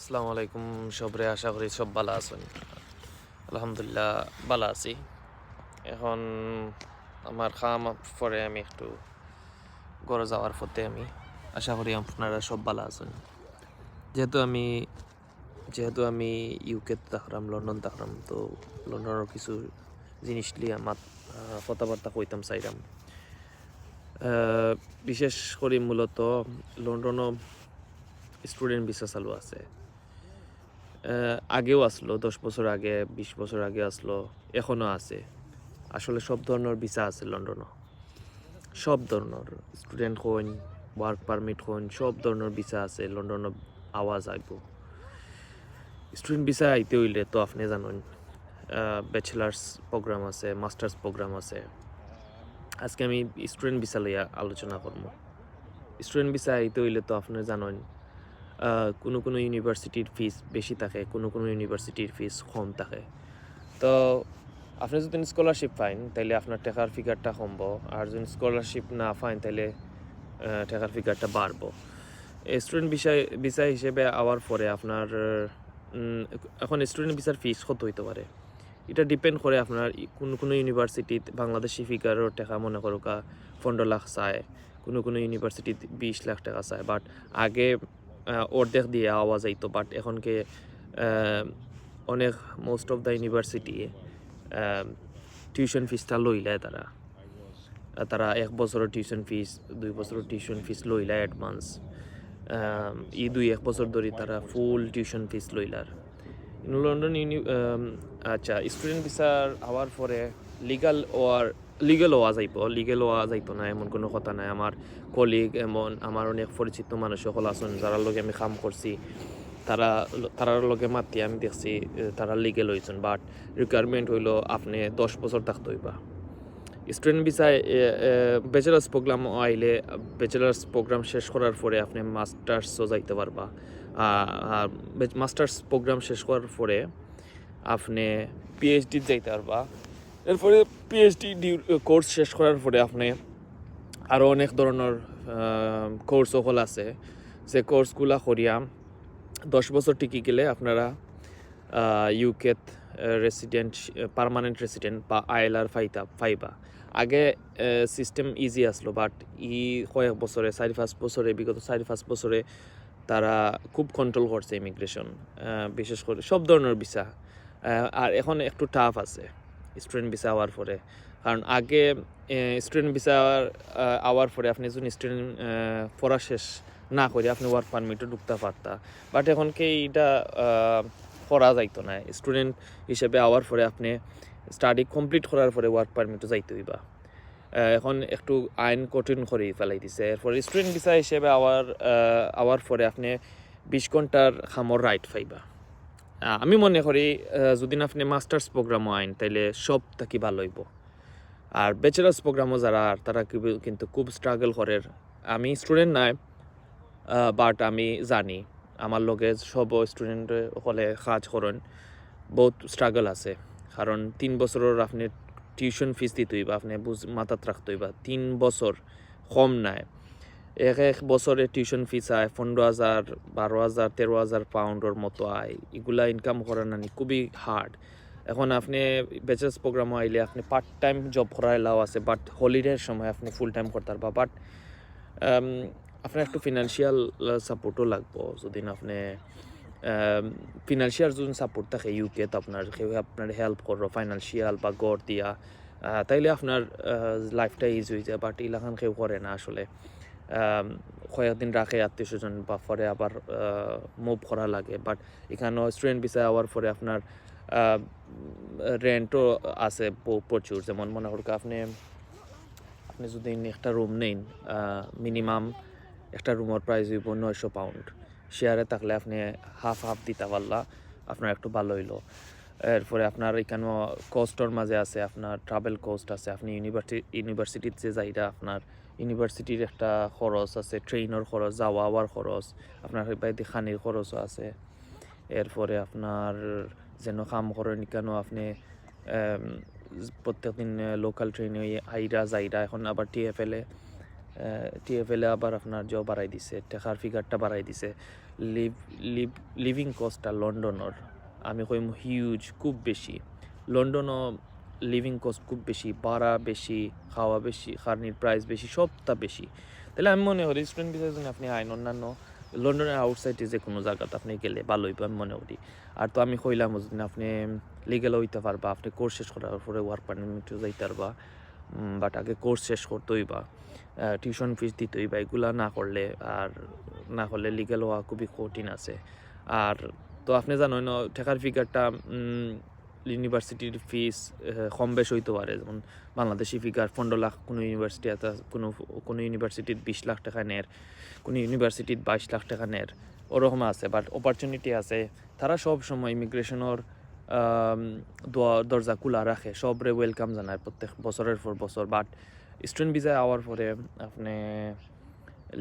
আসসালামু আলাইকুম সবরে, আশা করি সব ভালো আছেন। আলহামদুলিল্লাহ ভালো আছি। এখন আমার খাম পরে আমি একটু ঘরে যাওয়ার পথে আমি আশা করি আপনারা সব ভালো আছেন। যেহেতু আমি যেহেতু ইউকে থাকলাম, লন্ডন থাকলাম, তো লন্ডনের কিছু জিনিস নিয়ে আমার কথাবার্তা কইতাম চাইলাম। বিশেষ করে মূলত লন্ডনও স্টুডেন্ট ভিসা চালু আছে। আগেও আসলো, 10 বছর আগে, 20 বছর আগে আসলো, এখনও আছে। আসলে সব ধরনের ভিসা আছে লন্ডনও, সব ধরনের স্টুডেন্ট হন, ওয়ার্ক পারমিট হন, সব ধরনের ভিসা আছে লন্ডনও। আওয়াজ আইব স্টুডেন্ট ভিসা আইতে হইলে তো আপনি জানেন ব্যাচেলার্স প্রোগ্রাম আছে, মাস্টার্স প্রোগ্রাম আছে। আজকে আমি স্টুডেন্ট ভিসা লইয়া আলোচনা করবো। স্টুডেন্ট ভিসা আইতে হইলে তো আপনি জানেন কোনো কোনো ইউনিভার্সিটির ফিস বেশি থাকে, কোনো কোনো ইউনিভার্সিটির ফিস কম থাকে। তো আপনি যদি স্কলারশিপ পাইন তাহলে আপনার টাকার ফিগারটা কমবো, আর যদি স্কলারশিপ না পাইন তাহলে টাকার ফিগারটা বাড়বো। স্টুডেন্ট ভিসা হিসেবে আওয়ার পরে আপনার এখন স্টুডেন্ট ভিসার ফিস কত হইতে পারে, এটা ডিপেন্ড করে আপনার কোনো কোনো ইউনিভার্সিটিতে বাংলাদেশি ফিগারের টাকা মনে করো 15 লাখ চায়, কোনো কোনো ইউনিভার্সিটিতে 20 লাখ টাকা চায়। বাট আগে অর্ধেক দিয়ে আওয়া যাইতো, বাট এখনকে অনেক most of the university tuition ফিসটা লইলায় তারা তারা 1 বছরের টিউশন ফিস, 2 বছরের টিউশন ফিস লইলায় অ্যাডভান্স। 1 বছর ধরে তারা ফুল টিউশন ফিস লইলার লন্ডন আচ্ছা, স্টুডেন্ট ভিসার হওয়ার পরে লিগাল হওয়া যাইতো না এমন কোনো কথা নাই। আমার কলিগ, এমন আমার অনেক পরিচিত মানুষ সকল আছেন যারা লগে আমি কাম করছি, তারার লগে মাতি আমি দেখছি তারা লিগেল হয়েছেন। বাট রিকোয়ারমেন্ট হইলো আপনি 10 বছর থাকতে হইবা। স্টুডেন্ট ভিসায় ব্যাচেলার্স প্রোগ্রাম আইলে ব্যাচেলার্স প্রোগ্রাম শেষ করার পরে আপনি মাস্টার্সও যাইতে পারবা। আর মাস্টার্স প্রোগ্রাম শেষ করার পরে আপনি পিএইচডি যাইতে পারবা। এরপরে পিএইচডি কোর্স শেষ করার পরে আপনি আরও অনেক ধরনের কোর্স সকল আছে, যে কোর্সগুলা করিয়া 10 বছর টিকে গেলে আপনারা ইউকেত রেসিডেন্ট, পার্মানেন্ট রেসিডেন্ট বা আইএলআর ফাইবা। আগে সিস্টেম ইজি আসলো, বাট কয়েক বছরে 4-5 বছরে, বিগত 4-5 বছরে তারা খুব কন্ট্রোল করছে ইমিগ্রেশন, বিশেষ করে সব ধরনের ভিসা। আর এখন একটু টাফ আছে স্টুডেন্ট ভিসা হওয়ার পরে, কারণ আগে স্টুডেন্ট ভিসা আওয়ার পরে আপনি যদি স্টুডেন্ট পড়া শেষ না করে আপনি ওয়ার্ক পারমিটও ঢুকতে পারতা। বাট এখন কি এটা করা যাইতো না। স্টুডেন্ট হিসেবে আওয়ার পরে আপনি স্টাডি কমপ্লিট করার পরে ওয়ার্ক পারমিটও যাইতে হইবা। এখন একটু আইন কঠিন করে ফেলাই দিছে। এরপরে স্টুডেন্ট ভিসা হিসেবে আওয়ার পরে আপনি 20 ঘন্টার খামর রাইট পাইবা। আমি মনে করি যদি আপনি মাস্টার্স প্রোগ্রামও আইন তাইলে সব থাকি ভালো হইব। আর ব্যাচেলার্স প্রোগ্রামও যারা তারা কিন্তু খুব স্ট্রাগল করে। আমি স্টুডেন্ট নাই, বাট আমি জানি আমার লগে সব স্টুডেন্ট হলে কাজ করেন, বহুত স্ট্রাগল আছে। কারণ 3 বছরের আপনি টিউশন ফিস দিতে হইবা, আপনি মাথাত রাখতে হইবা 3 বছর কম নাই। এক বছরে টিউশন ফিস আয় 15,000, 12,000, 13,000 পাউন্ডের মতো আয়। এগুলা ইনকাম করা নানি খুবই হার্ড। এখন আপনি ব্যাচেলার্স প্রোগ্রামও আইলে আপনি পার্ট টাইম জব করার এলাও আছে, বাট হলিডের সময় আপনি ফুল টাইম করতে পারবা। বাট আপনার একটু ফিনান্সিয়াল সাপোর্টও লাগবো। যদি আপনি ফিনান্সিয়াল যদি সাপোর্ট থাকে ইউকে, তো আপনার হেল্প করো ফাইন্যান্সিয়াল বা গড় দিয়া, তাইলে আপনার লাইফটা ইজি হয়ে যায়। বাট ইলাখান কেউ করে না আসলে। কয়েকদিন রাখে আত্মীয় স্বজন, বা পরে আবার মুভ করা লাগে। বাট এখানেও স্টুডেন্ট ভিসা হওয়ার পরে আপনার রেন্টও আছে প্রচুর। যেমন মনে করুক আপনি যদি একটা রুম নেন, মিনিমাম একটা রুমের প্রাইস হইব 900 পাউন্ড। শেয়ারে থাকলে আপনি হাফ দিতে পারলা, আপনার একটু ভালো হইলো। এরপরে আপনার এখানেও কস্টর মাঝে আছে, আপনার ট্রাভেল কস্ট আছে। আপনি ইউনিভার্সিটিতে যে যাইরা আপনার ইউনিভার্সিটির একটা খরচ আছে, ট্রেনের খরচ, যাওয়া আওয়ার খরচ, আপনার বাইরে খানির খরচও আছে। এরপরে আপনার যেন কাম করেন কেন আপনি প্রত্যেকদিন লোকাল ট্রেনে আইরা যাইরা, এখন আবার টিএফএলে টিএফএলে আবার আপনার জব বাড়াই দিছে, টেকার ফিগারটা বাড়াই দিছে, লিভিং কস্টটা লন্ডনের আমি কইম হিউজ, খুব বেশি। লন্ডনও লিভিং কস্ট খুব বেশি, ভাড়া বেশি, খাওয়া বেশি, খানির প্রাইস বেশি, সবটা বেশি। তাহলে আমি মনে করি স্টুডেন্ট ভিসার জন্য আপনি আইন অন্যান্য লন্ডনের আউটসাইডে যে কোনো জায়গাতে আপনি গেলে ভালো হইব আমি মনে করি। আর তো আমি কইলাম যদি আপনি লিগেল হইতে পারবা, আপনি কোর্স শেষ করার পরে ওয়ার্ক পারমিটে যাইতে পারবা, বাট আগে কোর্স শেষ করতে হইবা, টিউশন ফিস দিতে হইবা, এগুলা না করলে লিগেল হওয়া খুবই কঠিন আছে। আর তো আপনি জানেন ঠেকার ফিগারটা ইউনিভার্সিটির ফিস কম বেশ হইতে পারে, যেমন বাংলাদেশি ফিগার 15 লাখ, কোনো ইউনিভার্সিটি আছে, কোনো ইউনিভার্সিটির 20 লাখ টাকা নেয়, কোনো ইউনিভার্সিটির 22 লাখ টাকা নেয়, ওরকম আছে। বাট অপরচুনিটি আছে, তারা সব সময় ইমিগ্রেশনের দরজা খোলা রাখে, সবরে ওয়েলকাম জানায় প্রত্যেক বছরের পর বছর। বাট স্টুডেন্ট ভিসায় আওয়ার পরে আপনি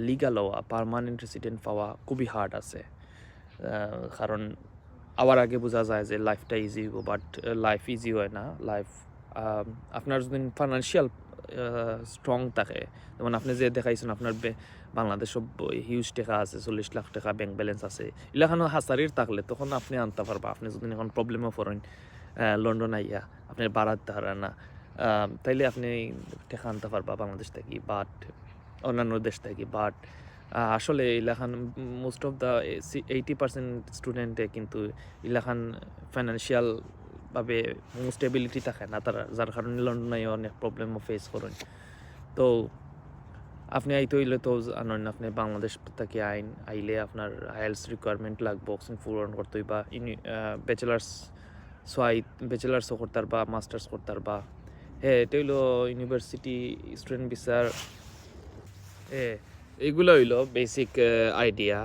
লিগাল হওয়া, পার্মানেন্ট রেসিডেন্ট পাওয়া খুবই হার্ড আছে। কারণ আবার আগে বোঝা যায় যে লাইফটা ইজি হইব, বাট লাইফ ইজি হয় না। লাইফ আপনার যদি ফাইন্যান্সিয়াল স্ট্রং থাকে, যেমন আপনি যে দেখাইছেন আপনার বাংলাদেশ হিউজ টাকা আছে, 40 লাখ টাকা ব্যাংক ব্যালেন্স আছে, এলাকানো হাসারির থাকলে তখন আপনি আনতে পারবা। আপনি যদি এখন প্রবলেমও পড়েন লন্ডন আইয়া আপনি বাড়াতে পারেন না, তাইলে আপনি টাকা আনতে পারবা বাংলাদেশ থেকে, বাট অন্যান্য দেশ থেকে। বাট আসলে ইলাখান মোস্ট অফ দ্য 80% স্টুডেন্টে কিন্তু ইলাখান ফাইন্যান্সিয়ালভাবে স্টেবিলিটি থাকে না তারা, যার কারণে লন্ডনে অনেক প্রবলেমও ফেস করেন। তো আপনি আইতে হইলে তো জানেন, আপনি বাংলাদেশ থেকে আইলে আপনার আইএলস রিকোয়ারমেন্ট লাগবে, অক্সিজেন পূরণ করতে হইবা, ব্যাচেলার্সও করতে পারবা, মাস্টার্স করতে পারবা। হ্যাঁ, এটা হইলো ইউনিভার্সিটি স্টুডেন্ট ভিসার, এগুলো হইলো বেসিক আইডিয়া।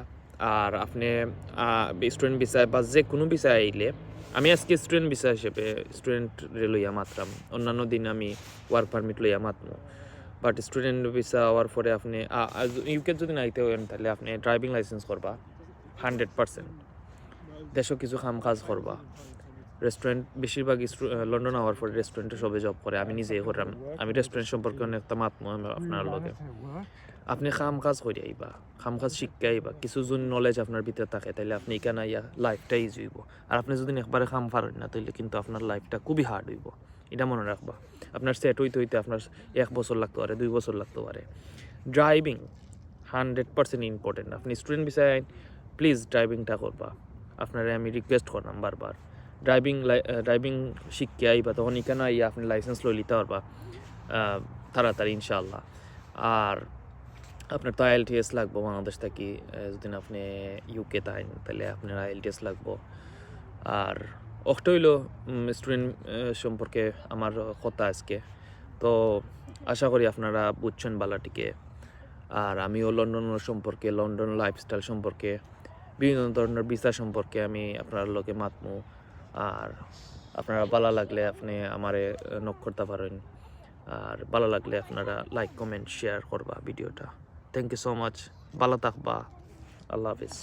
আর আপনি স্টুডেন্ট ভিসায় বা যে কোনো ভিসায় আইলে, আমি আজকে স্টুডেন্ট ভিসা হিসেবে স্টুডেন্ট লইয়া মাত্রাম, অন্যান্য দিন আমি ওয়ার্ক পারমিট লইয়া মাতমো। বাট স্টুডেন্ট ভিসা হওয়ার পরে আপনি ইউকে যদি নাইতে হন তাহলে আপনি ড্রাইভিং লাইসেন্স করবা 100%, দেশও কিছু কাজ করবা। রেস্টুরেন্ট বেশিরভাগ লন্ডন হওয়ার পরে রেস্টুরেন্টে সবে জব করে, আমি নিজেই করলাম, আমি রেস্টুরেন্ট সম্পর্কে অনেকটা মাতমো আপনার লগে। আপনি কাজ করে আইবা, কাজ শিখতে আইবা, কিছু যদি নলেজ আপনার ভিতরে থাকে তাহলে আপনি এখানে আইয়া লাইফটা ইজি হইব। আর আপনি যদি একবারে পারেন না তাহলে কিন্তু আপনার লাইফটা খুবই হার্ড হইব, এটা মনে রাখবা। আপনার সেট হইতে আপনার 1 বছর লাগতে পারে, 2 বছর লাগতে পারে। Driving 100% important. আপনি স্টুডেন্ট ভিসায় আইন, প্লিজ ড্রাইভিংটা করবা, আপনারা আমি রিকোয়েস্ট করলাম বারবার। ড্রাইভিং শিখতে আইবা, তখন এখানে আইয়া আপনি লাইসেন্স লই নিতে পারবা তাড়াতাড়ি ইনশাআল্লাহ। আর আপনার তো আইএলটিএস লাগবো বাংলাদেশ থেকে, যদি আপনি ইউকে তাইন তাহলে আপনার আইএলটিএস লাগবো। আর অষ্ট হইল স্টুডেন্ট সম্পর্কে আমার কথা আজকে। তো আশা করি আপনারা বুঝছেন বালাটিকে। আর আমিও লন্ডনের সম্পর্কে, লন্ডন লাইফস্টাইল সম্পর্কে, বিভিন্ন ধরনের ভিসা সম্পর্কে আমি আপনার লোকে মাতমু। আর আপনারা ভালো লাগলে আপনি আমারে নক করতে পারেন, আর ভালো লাগলে আপনারা লাইক কমেন্ট শেয়ার করবা ভিডিওটা। থ্যাংক ইউ সো মাচ, ভালো থাকবা, আল্লাহ হাফিজ।